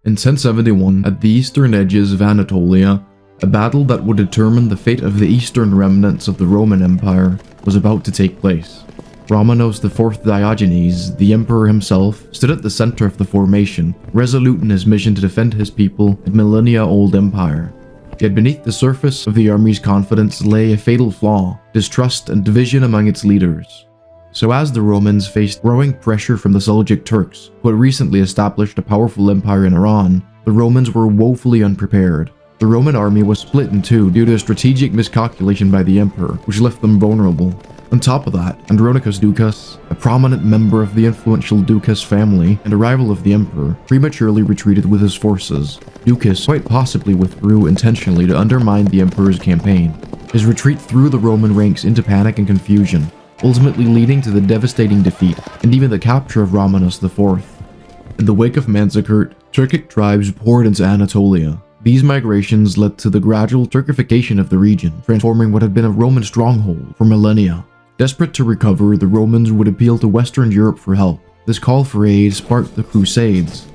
In 1071, at the eastern edges of Anatolia, a battle that would determine the fate of the eastern remnants of the Roman Empire was about to take place. Romanos IV Diogenes, the emperor himself, stood at the center of the formation, resolute in his mission to defend his people and millennia-old empire. Yet beneath the surface of the army's confidence lay a fatal flaw: distrust and division among its leaders. So as the Romans faced growing pressure from the Seljuk Turks, who had recently established a powerful empire in Iran, the Romans were woefully unprepared. The Roman army was split in two due to a strategic miscalculation by the emperor, which left them vulnerable. On top of that, Andronicus Ducas, a prominent member of the influential Ducas family and a rival of the emperor, prematurely retreated with his forces. Ducas quite possibly withdrew intentionally to undermine the emperor's campaign. His retreat threw the Roman ranks into panic and confusion, ultimately leading to the devastating defeat and even the capture of Romanus IV. In the wake of Manzikert, Turkic tribes poured into Anatolia. These migrations led to the gradual Turkification of the region, transforming what had been a Roman stronghold for millennia. Desperate to recover, the Romans would appeal to Western Europe for help. This call for aid sparked the Crusades.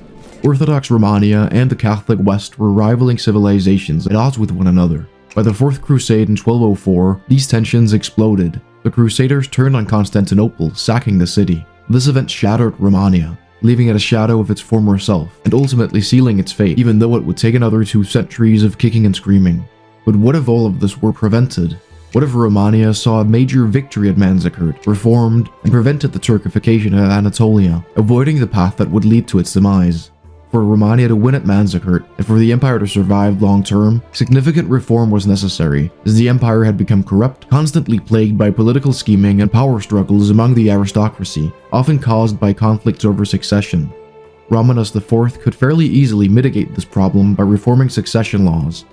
Orthodox Rhomania and the Catholic West were rivaling civilizations at odds with one another. By the Fourth Crusade in 1204, these tensions exploded. The Crusaders turned on Constantinople, sacking the city. This event shattered Rhomania, leaving it a shadow of its former self, and ultimately sealing its fate, even though it would take another 2 centuries of kicking and screaming. But what if all of this were prevented? What if Rhomania saw a major victory at Manzikert, reformed, and prevented the Turkification of Anatolia, avoiding the path that would lead to its demise? For Rhomania to win at Manzikert, and for the empire to survive long-term, significant reform was necessary, as the empire had become corrupt, constantly plagued by political scheming and power struggles among the aristocracy, often caused by conflicts over succession. Romanus IV could fairly easily mitigate this problem by reforming succession laws.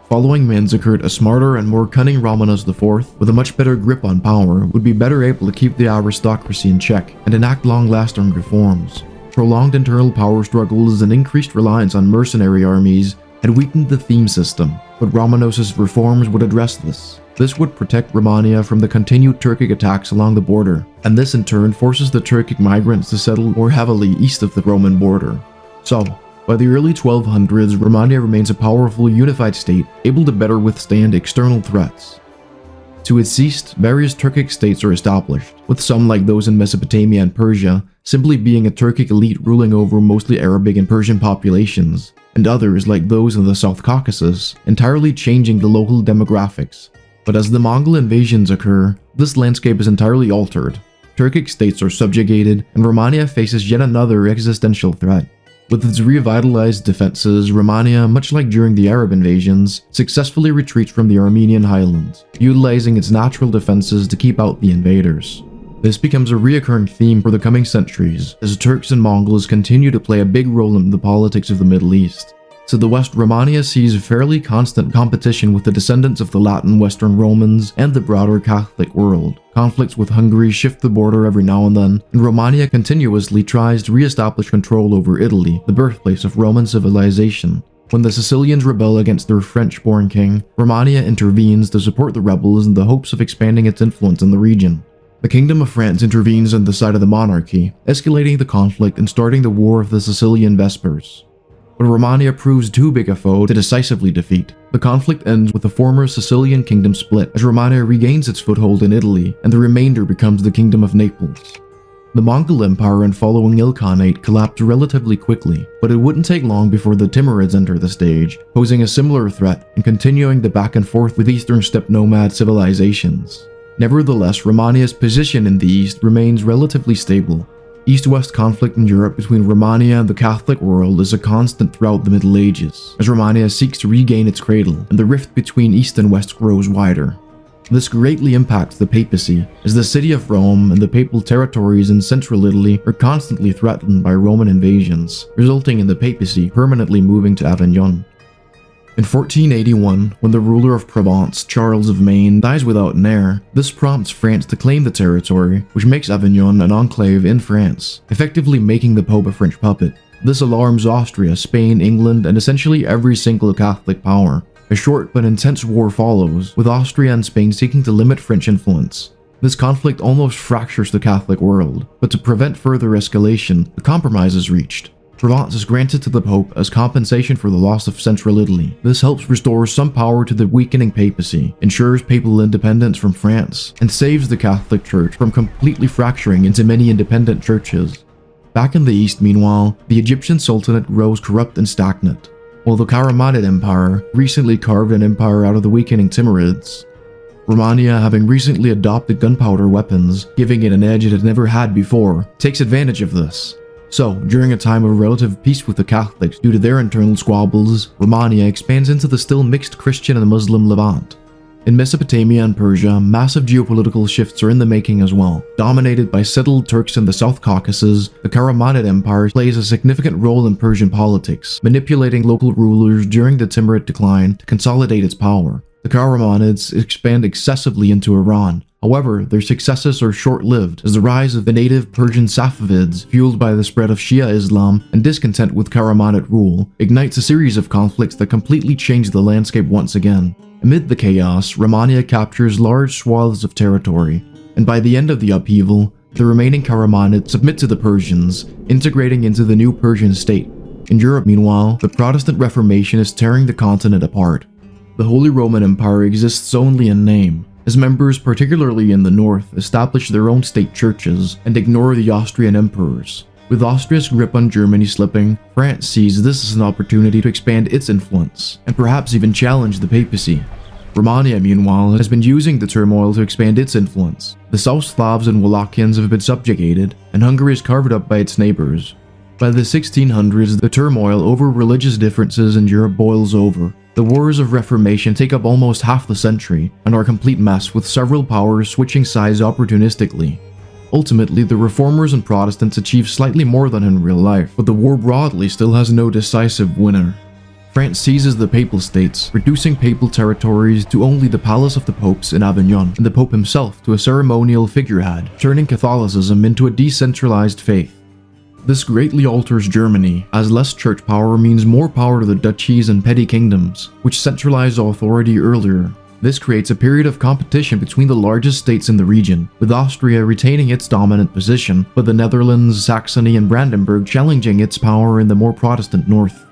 Following Manzikert, a smarter and more cunning Romanus IV, with a much better grip on power, would be better able to keep the aristocracy in check and enact long-lasting reforms. Prolonged internal power struggles and increased reliance on mercenary armies had weakened the theme system, but Romanos' reforms would address this. This would protect Rhomania from the continued Turkic attacks along the border, and this in turn forces the Turkic migrants to settle more heavily east of the Roman border. So, by the early 1200s, Rhomania remains a powerful, unified state, able to better withstand external threats. To its east, various Turkic states are established, with some like those in Mesopotamia and Persia, simply being a Turkic elite ruling over mostly Arabic and Persian populations, and others like those in the South Caucasus, entirely changing the local demographics. But as the Mongol invasions occur, this landscape is entirely altered. Turkic states are subjugated, and Rhomania faces yet another existential threat. With its revitalized defenses, Rhomania, much like during the Arab invasions, successfully retreats from the Armenian highlands, utilizing its natural defenses to keep out the invaders. This becomes a recurring theme for the coming centuries, as Turks and Mongols continue to play a big role in the politics of the Middle East. To the west, Rhomania sees fairly constant competition with the descendants of the Latin Western Romans and the broader Catholic world. Conflicts with Hungary shift the border every now and then, and Rhomania continuously tries to re-establish control over Italy, the birthplace of Roman civilization. When the Sicilians rebel against their French-born king, Rhomania intervenes to support the rebels in the hopes of expanding its influence in the region. The Kingdom of France intervenes on the side of the monarchy, escalating the conflict and starting the War of the Sicilian Vespers. But Rhomania proves too big a foe to decisively defeat. The conflict ends with the former Sicilian kingdom split, as Rhomania regains its foothold in Italy, and the remainder becomes the Kingdom of Naples. The Mongol Empire and following Ilkhanate collapsed relatively quickly, but it wouldn't take long before the Timurids enter the stage, posing a similar threat and continuing the back and forth with eastern steppe nomad civilizations. Nevertheless, Romania's position in the east remains relatively stable. East-West conflict in Europe between Rhomania and the Catholic world is a constant throughout the Middle Ages, as Rhomania seeks to regain its cradle, and the rift between East and West grows wider. This greatly impacts the papacy, as the city of Rome and the papal territories in central Italy are constantly threatened by Roman invasions, resulting in the papacy permanently moving to Avignon. In 1481, when the ruler of Provence, Charles of Maine, dies without an heir, this prompts France to claim the territory, which makes Avignon an enclave in France, effectively making the Pope a French puppet. This alarms Austria, Spain, England, and essentially every single Catholic power. A short but intense war follows, with Austria and Spain seeking to limit French influence. This conflict almost fractures the Catholic world, but to prevent further escalation, a compromise is reached. Provence is granted to the Pope as compensation for the loss of central Italy. This helps restore some power to the weakening papacy, ensures papal independence from France, and saves the Catholic Church from completely fracturing into many independent churches. Back in the east, meanwhile, the Egyptian Sultanate grows corrupt and stagnant, while the Karamanid Empire recently carved an empire out of the weakening Timurids. Rhomania, having recently adopted gunpowder weapons, giving it an edge it had never had before, takes advantage of this. So, during a time of relative peace with the Catholics due to their internal squabbles, Rhomania expands into the still mixed Christian and Muslim Levant. In Mesopotamia and Persia, massive geopolitical shifts are in the making as well. Dominated by settled Turks in the South Caucasus, the Karamanid Empire plays a significant role in Persian politics, manipulating local rulers during the Timurid decline to consolidate its power. The Karamanids expand excessively into Iran. However, their successes are short-lived, as the rise of the native Persian Safavids, fueled by the spread of Shia Islam and discontent with Karamanid rule, ignites a series of conflicts that completely change the landscape once again. Amid the chaos, Rhomania captures large swaths of territory, and by the end of the upheaval, the remaining Karamanids submit to the Persians, integrating into the new Persian state. In Europe, meanwhile, the Protestant Reformation is tearing the continent apart. The Holy Roman Empire exists only in name, as members, particularly in the north, establish their own state churches and ignore the Austrian emperors. With Austria's grip on Germany slipping, France sees this as an opportunity to expand its influence, and perhaps even challenge the papacy. Rhomania, meanwhile, has been using the turmoil to expand its influence. The South Slavs and Wallachians have been subjugated, and Hungary is carved up by its neighbors. By the 1600s, the turmoil over religious differences in Europe boils over. The wars of Reformation take up almost half the century and are a complete mess, with several powers switching sides opportunistically. Ultimately, the Reformers and Protestants achieve slightly more than in real life, but the war broadly still has no decisive winner. France seizes the Papal States, reducing papal territories to only the Palace of the Popes in Avignon, and the Pope himself to a ceremonial figurehead, turning Catholicism into a decentralized faith. This greatly alters Germany, as less church power means more power to the duchies and petty kingdoms, which centralized authority earlier. This creates a period of competition between the largest states in the region, with Austria retaining its dominant position, but the Netherlands, Saxony, and Brandenburg challenging its power in the more Protestant north.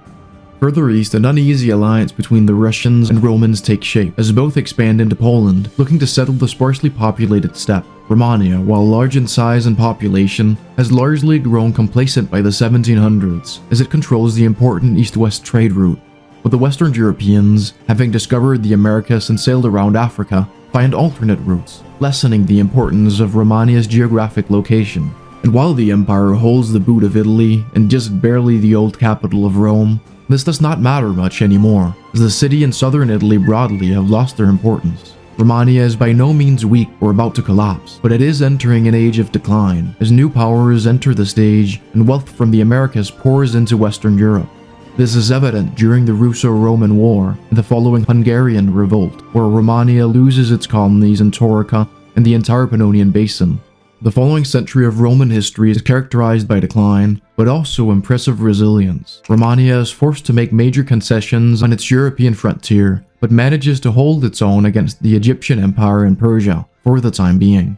Further east, an uneasy alliance between the Russians and Romans takes shape, as both expand into Poland, looking to settle the sparsely populated steppe. Rhomania, while large in size and population, has largely grown complacent by the 1700s, as it controls the important east-west trade route. But the Western Europeans, having discovered the Americas and sailed around Africa, find alternate routes, lessening the importance of Rhomania's geographic location. And while the empire holds the boot of Italy and just barely the old capital of Rome, this does not matter much anymore, as the city and southern Italy broadly have lost their importance. Rhomania is by no means weak or about to collapse, but it is entering an age of decline, as new powers enter the stage and wealth from the Americas pours into Western Europe. This is evident during the Russo-Roman War and the following Hungarian Revolt, where Rhomania loses its colonies in Taurica and the entire Pannonian Basin. The following century of Roman history is characterized by decline, but also impressive resilience. Rhomania is forced to make major concessions on its European frontier, but manages to hold its own against the Egyptian Empire and Persia for the time being.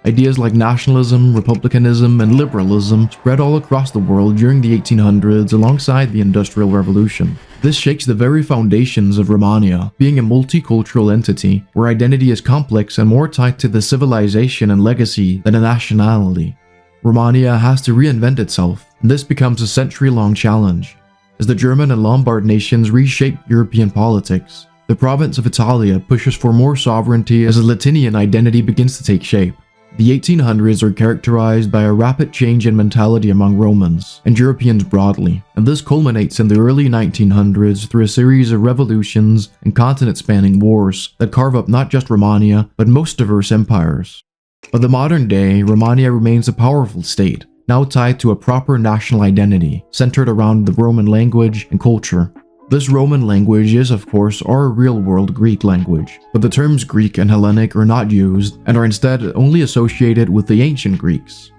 Ideas like nationalism, republicanism, and liberalism spread all across the world during the 1800s alongside the Industrial Revolution. This shakes the very foundations of Rhomania, being a multicultural entity where identity is complex and more tied to the civilization and legacy than a nationality. Rhomania has to reinvent itself, and this becomes a century-long challenge. As the German and Lombard nations reshape European politics, the province of Italia pushes for more sovereignty as a Latinian identity begins to take shape. The 1800s are characterized by a rapid change in mentality among Romans and Europeans broadly, and this culminates in the early 1900s through a series of revolutions and continent-spanning wars that carve up not just Rhomania, but most diverse empires. By the modern day, Rhomania remains a powerful state, now tied to a proper national identity, centered around the Roman language and culture. This Roman language is, of course, our real-world Greek language, but the terms Greek and Hellenic are not used and are instead only associated with the ancient Greeks.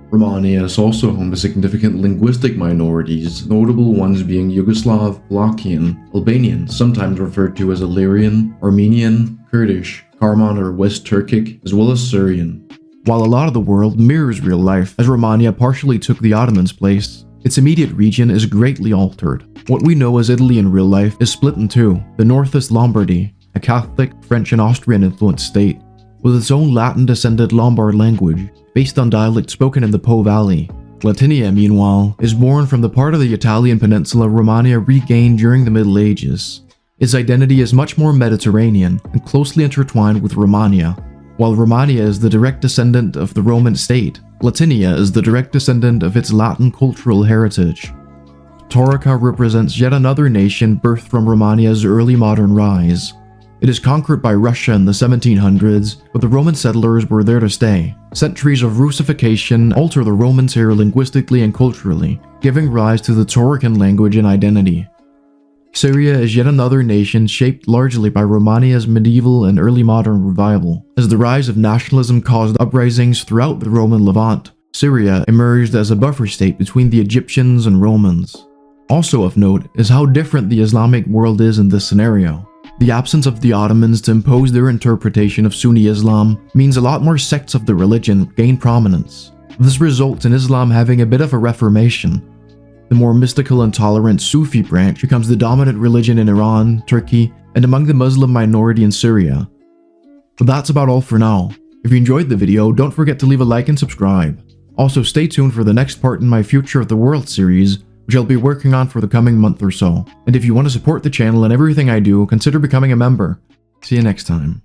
Rhomania is also home to significant linguistic minorities, notable ones being Yugoslav, Wallachian, Albanian, sometimes referred to as Illyrian, Armenian, Kurdish, Karman or West Turkic, as well as Syrian. While a lot of the world mirrors real life, as Rhomania partially took the Ottomans' place, Its immediate region is greatly altered. What we know as Italy in real life is split in two. The north is Lombardy, a Catholic, French and Austrian influenced state, with its own Latin-descended Lombard language, based on dialect spoken in the Po Valley. Latinia, meanwhile, is born from the part of the Italian peninsula Rhomania regained during the Middle Ages. Its identity is much more Mediterranean and closely intertwined with Rhomania. While Rhomania is the direct descendant of the Roman state, Latinia is the direct descendant of its Latin cultural heritage. Taurica represents yet another nation birthed from Romania's early modern rise. It is conquered by Russia in the 1700s, but the Roman settlers were there to stay. Centuries of Russification alter the Romans here linguistically and culturally, giving rise to the Taurican language and identity. Syria is yet another nation shaped largely by Romania's medieval and early modern revival. As the rise of nationalism caused uprisings throughout the Roman Levant, Syria emerged as a buffer state between the Egyptians and Romans. Also of note is how different the Islamic world is in this scenario. The absence of the Ottomans to impose their interpretation of Sunni Islam means a lot more sects of the religion gain prominence. This results in Islam having a bit of a reformation. The more mystical and tolerant Sufi branch becomes the dominant religion in Iran, Turkey, and among the Muslim minority in Syria. But that's about all for now. If you enjoyed the video, don't forget to leave a like and subscribe. Also, stay tuned for the next part in my Future of the World series, which I'll be working on for the coming month or so. And if you want to support the channel and everything I do, consider becoming a member. See you next time.